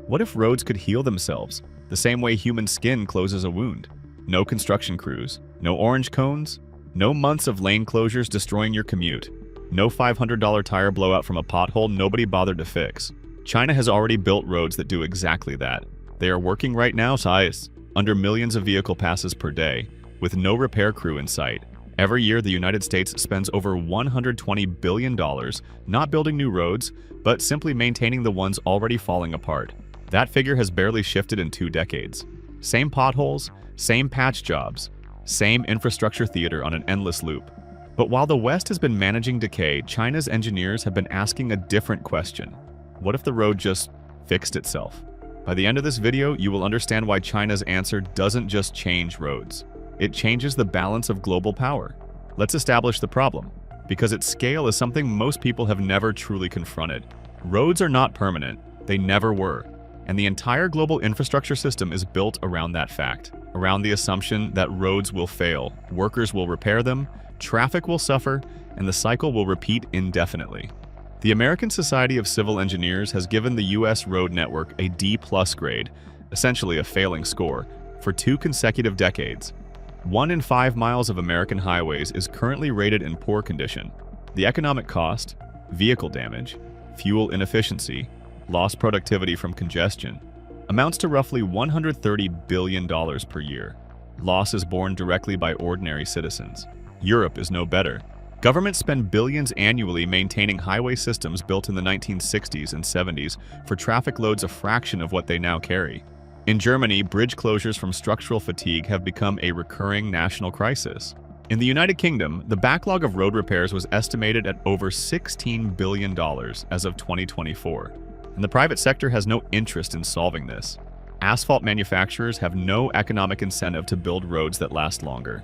What if roads could heal themselves, the same way human skin closes a wound? No construction crews, no orange cones, no months of lane closures destroying your commute, no $500 tire blowout from a pothole nobody bothered to fix. China has already built roads that do exactly that. They are working right now, size, under millions of vehicle passes per day, with no repair crew in sight. Every year, the United States spends over $120 billion not building new roads, but simply maintaining the ones already falling apart. That figure has barely shifted in 2 decades. Same potholes, same patch jobs, same infrastructure theater on an endless loop. But while the West has been managing decay, China's engineers have been asking a different question. What if the road just fixed itself? By the end of this video, you will understand why China's answer doesn't just change roads. It changes the balance of global power. Let's establish the problem, because its scale is something most people have never truly confronted. Roads are not permanent, they never were, and the entire global infrastructure system is built around that fact, around the assumption that roads will fail, workers will repair them, traffic will suffer, and the cycle will repeat indefinitely. The American Society of Civil Engineers has given the U.S. road network a D+ grade, essentially a failing score, for 2 consecutive decades. 1 in 5 miles of American highways is currently rated in poor condition. The economic cost, vehicle damage, fuel inefficiency, lost productivity from congestion, amounts to roughly $130 billion per year. Loss is borne directly by ordinary citizens. Europe is no better. Governments spend billions annually maintaining highway systems built in the 1960s and 70s for traffic loads a fraction of what they now carry. In Germany, bridge closures from structural fatigue have become a recurring national crisis. In the United Kingdom, the backlog of road repairs was estimated at over $16 billion as of 2024, and the private sector has no interest in solving this. Asphalt manufacturers have no economic incentive to build roads that last longer.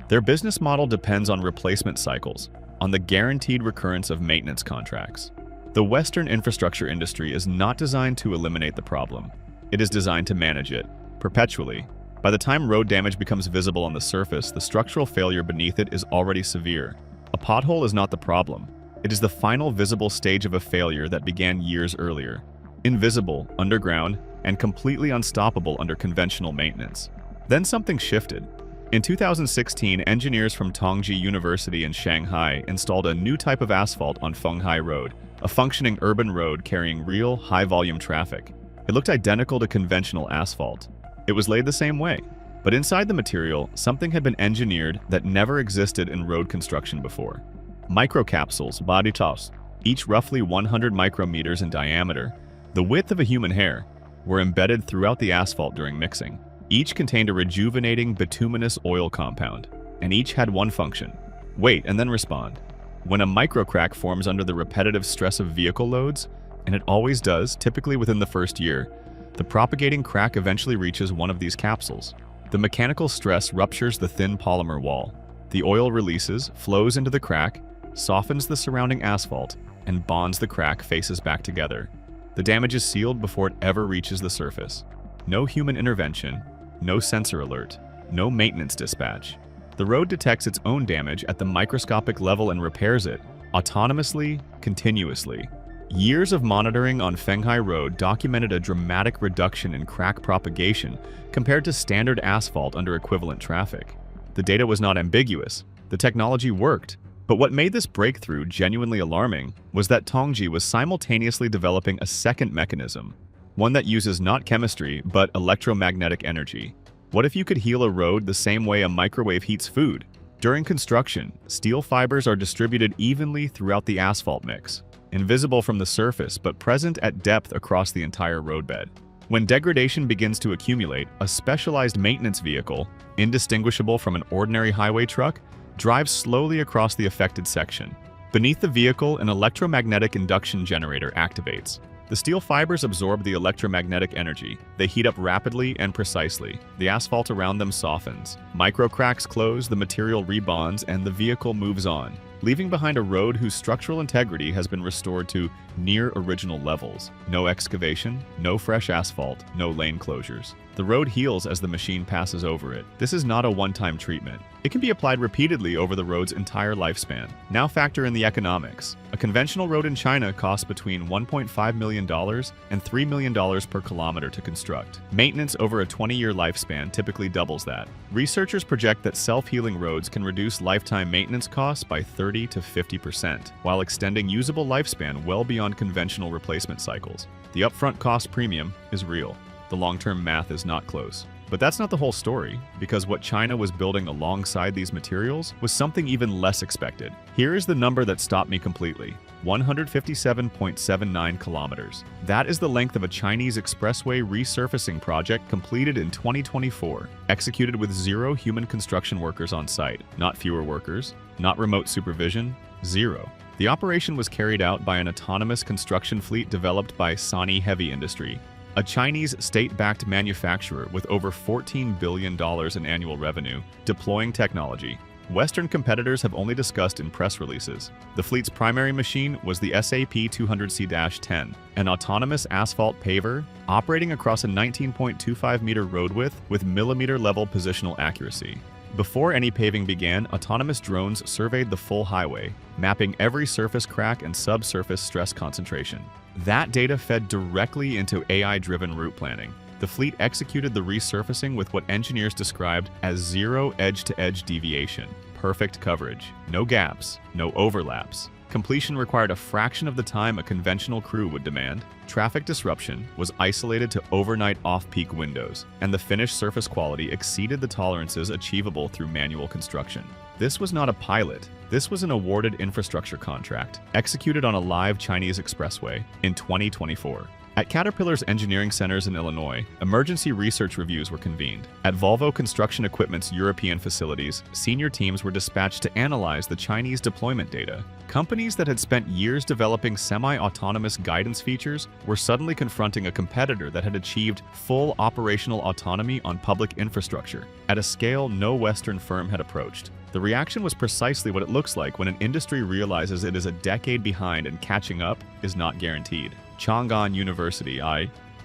Their business model depends on replacement cycles, on the guaranteed recurrence of maintenance contracts. The Western infrastructure industry is not designed to eliminate the problem. It is designed to manage it, perpetually. By the time road damage becomes visible on the surface, the structural failure beneath it is already severe. A pothole is not the problem. It is the final visible stage of a failure that began years earlier. Invisible, underground, and completely unstoppable under conventional maintenance. Then something shifted. In 2016, engineers from Tongji University in Shanghai installed a new type of asphalt on Fenghai Road, a functioning urban road carrying real, high-volume traffic. It looked identical to conventional asphalt. It was laid the same way, but inside the material, something had been engineered that never existed in road construction before. Microcapsules, boditos, each roughly 100 micrometers in diameter, the width of a human hair, were embedded throughout the asphalt during mixing. Each contained a rejuvenating bituminous oil compound, and each had one function: wait and then respond. When a microcrack forms under the repetitive stress of vehicle loads, and it always does, typically within the first year, the propagating crack eventually reaches one of these capsules. The mechanical stress ruptures the thin polymer wall. The oil releases, flows into the crack, softens the surrounding asphalt, and bonds the crack faces back together. The damage is sealed before it ever reaches the surface. No human intervention, no sensor alert, no maintenance dispatch. The road detects its own damage at the microscopic level and repairs it, autonomously, continuously. Years of monitoring on Fenghai Road documented a dramatic reduction in crack propagation compared to standard asphalt under equivalent traffic. The data was not ambiguous. The technology worked. But what made this breakthrough genuinely alarming was that Tongji was simultaneously developing a second mechanism, one that uses not chemistry, but electromagnetic energy. What if you could heal a road the same way a microwave heats food? During construction, steel fibers are distributed evenly throughout the asphalt mix, invisible from the surface but present at depth across the entire roadbed. When degradation begins to accumulate, a specialized maintenance vehicle, indistinguishable from an ordinary highway truck, drives slowly across the affected section. Beneath the vehicle, an electromagnetic induction generator activates. The steel fibers absorb the electromagnetic energy. They heat up rapidly and precisely. The asphalt around them softens. Micro cracks close, the material rebonds, and the vehicle moves on, leaving behind a road whose structural integrity has been restored to near original levels. No excavation, no fresh asphalt, no lane closures. The road heals as the machine passes over it. This is not a one-time treatment. It can be applied repeatedly over the road's entire lifespan. Now factor in the economics. A conventional road in China costs between $1.5 million and $3 million per kilometer to construct. Maintenance over a 20-year lifespan typically doubles that. Researchers project that self-healing roads can reduce lifetime maintenance costs by 30 to 50%, while extending usable lifespan well beyond conventional replacement cycles. The upfront cost premium is real. The long-term math is not close. But that's not the whole story, because what China was building alongside these materials was something even less expected. Here is the number that stopped me completely: 157.79 kilometers. That is the length of a Chinese expressway resurfacing project completed in 2024, executed with 0 human construction workers on site. Not fewer workers, not remote supervision, 0. The operation was carried out by an autonomous construction fleet developed by Sany Heavy Industry, a Chinese state-backed manufacturer with over $14 billion in annual revenue, deploying technology Western competitors have only discussed in press releases. The fleet's primary machine was the SAP 200C-10, an autonomous asphalt paver operating across a 19.25-meter road width with millimeter-level positional accuracy. Before any paving began, autonomous drones surveyed the full highway, mapping every surface crack and subsurface stress concentration. That data fed directly into AI-driven route planning. The fleet executed the resurfacing with what engineers described as zero edge-to-edge deviation. Perfect coverage, no gaps, no overlaps. Completion required a fraction of the time a conventional crew would demand. Traffic disruption was isolated to overnight off-peak windows, and the finished surface quality exceeded the tolerances achievable through manual construction. This was not a pilot. This was an awarded infrastructure contract, executed on a live Chinese expressway in 2024. At Caterpillar's engineering centers in Illinois, emergency research reviews were convened. At Volvo Construction Equipment's European facilities, senior teams were dispatched to analyze the Chinese deployment data. Companies that had spent years developing semi-autonomous guidance features were suddenly confronting a competitor that had achieved full operational autonomy on public infrastructure at a scale no Western firm had approached. The reaction was precisely what it looks like when an industry realizes it is a decade behind and catching up is not guaranteed. Chang'an University,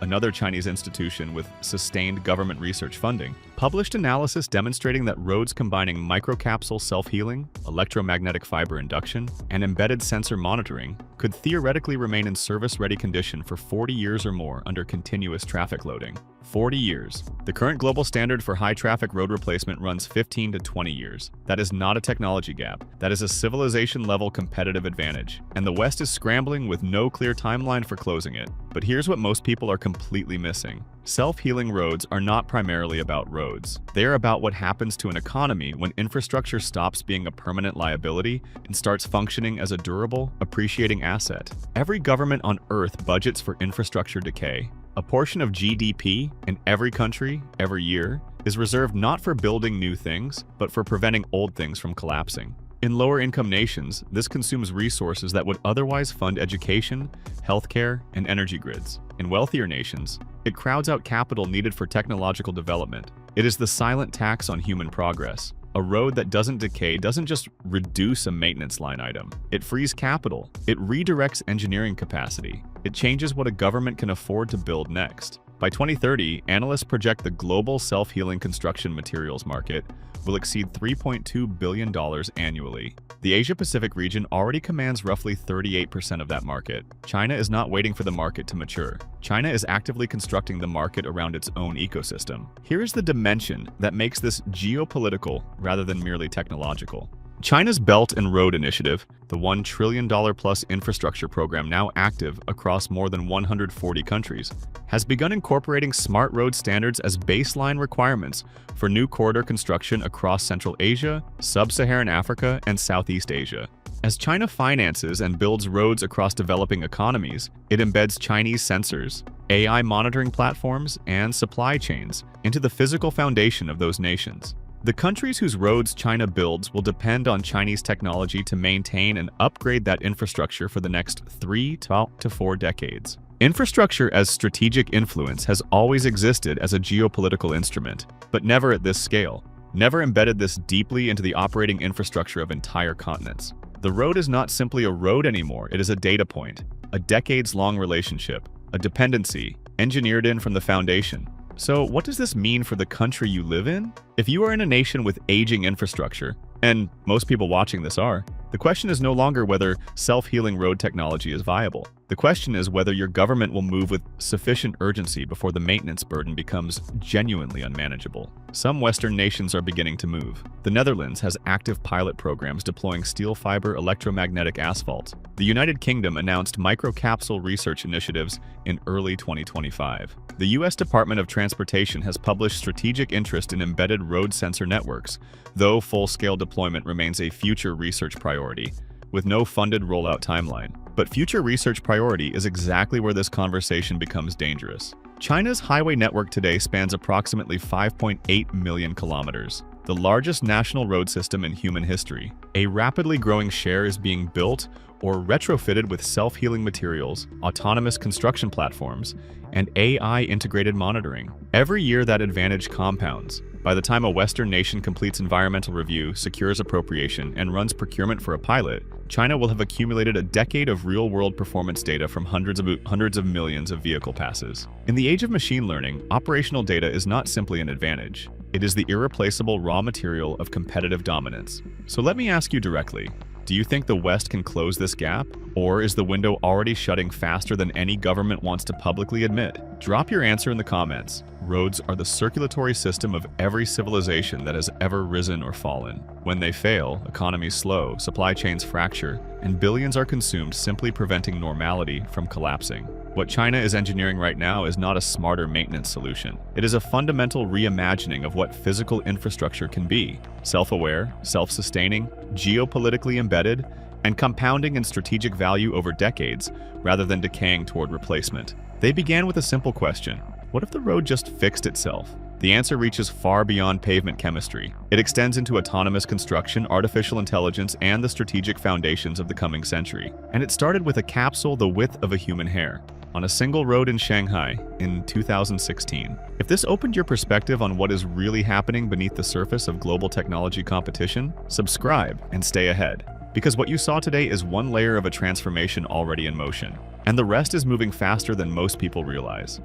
another Chinese institution with sustained government research funding, published analysis demonstrating that roads combining microcapsule self-healing, electromagnetic fiber induction, and embedded sensor monitoring could theoretically remain in service-ready condition for 40 years or more under continuous traffic loading. 40 years. The current global standard for high-traffic road replacement runs 15 to 20 years. That is not a technology gap. That is a civilization-level competitive advantage, and the West is scrambling with no clear timeline for closing it. But here's what most people are completely missing. Self-healing roads are not primarily about roads. They are about what happens to an economy when infrastructure stops being a permanent liability and starts functioning as a durable, appreciating asset. Every government on Earth budgets for infrastructure decay. A portion of GDP in every country, every year, is reserved not for building new things, but for preventing old things from collapsing. In lower-income nations, this consumes resources that would otherwise fund education, healthcare, and energy grids. In wealthier nations, it crowds out capital needed for technological development. It is the silent tax on human progress. A road that doesn't decay doesn't just reduce a maintenance line item. It frees capital. It redirects engineering capacity. It changes what a government can afford to build next. By 2030, analysts project the global self-healing construction materials market will exceed $3.2 billion annually. The Asia-Pacific region already commands roughly 38% of that market. China is not waiting for the market to mature. China is actively constructing the market around its own ecosystem. Here is the dimension that makes this geopolitical rather than merely technological. China's Belt and Road Initiative, the $1 trillion-plus infrastructure program now active across more than 140 countries, has begun incorporating smart road standards as baseline requirements for new corridor construction across Central Asia, Sub-Saharan Africa, and Southeast Asia. As China finances and builds roads across developing economies, it embeds Chinese sensors, AI monitoring platforms, and supply chains into the physical foundation of those nations. The countries whose roads China builds will depend on Chinese technology to maintain and upgrade that infrastructure for the next 3 to 4 decades. Infrastructure as strategic influence has always existed as a geopolitical instrument, but never at this scale. Never embedded this deeply into the operating infrastructure of entire continents. The road is not simply a road anymore, it is a data point, a decades-long relationship, a dependency, engineered in from the foundation. So, what does this mean for the country you live in? If you are in a nation with aging infrastructure, and most people watching this are, the question is no longer whether self-healing road technology is viable. The question is whether your government will move with sufficient urgency before the maintenance burden becomes genuinely unmanageable. Some Western nations are beginning to move. The Netherlands has active pilot programs deploying steel fiber electromagnetic asphalt. The United Kingdom announced microcapsule research initiatives in early 2025. The U.S. Department of Transportation has published strategic interest in embedded road sensor networks, though full-scale deployment remains a future research priority, with no funded rollout timeline. But future research priority is exactly where this conversation becomes dangerous. China's highway network today spans approximately 5.8 million kilometers, the largest national road system in human history. A rapidly growing share is being built or retrofitted with self-healing materials, autonomous construction platforms, and AI-integrated monitoring. Every year that advantage compounds. By the time a Western nation completes environmental review, secures appropriation, and runs procurement for a pilot, China will have accumulated a decade of real-world performance data from hundreds of millions of vehicle passes. In the age of machine learning, operational data is not simply an advantage. It is the irreplaceable raw material of competitive dominance. So let me ask you directly, do you think the West can close this gap? Or is the window already shutting faster than any government wants to publicly admit? Drop your answer in the comments. Roads are the circulatory system of every civilization that has ever risen or fallen. When they fail, economies slow, supply chains fracture, and billions are consumed simply preventing normality from collapsing. What China is engineering right now is not a smarter maintenance solution. It is a fundamental reimagining of what physical infrastructure can be: self-aware, self-sustaining, geopolitically embedded, and compounding in strategic value over decades rather than decaying toward replacement. They began with a simple question: what if the road just fixed itself? The answer reaches far beyond pavement chemistry. It extends into autonomous construction, artificial intelligence, and the strategic foundations of the coming century. And it started with a capsule the width of a human hair, on a single road in Shanghai in 2016. If this opened your perspective on what is really happening beneath the surface of global technology competition, subscribe and stay ahead. Because what you saw today is one layer of a transformation already in motion, and the rest is moving faster than most people realize.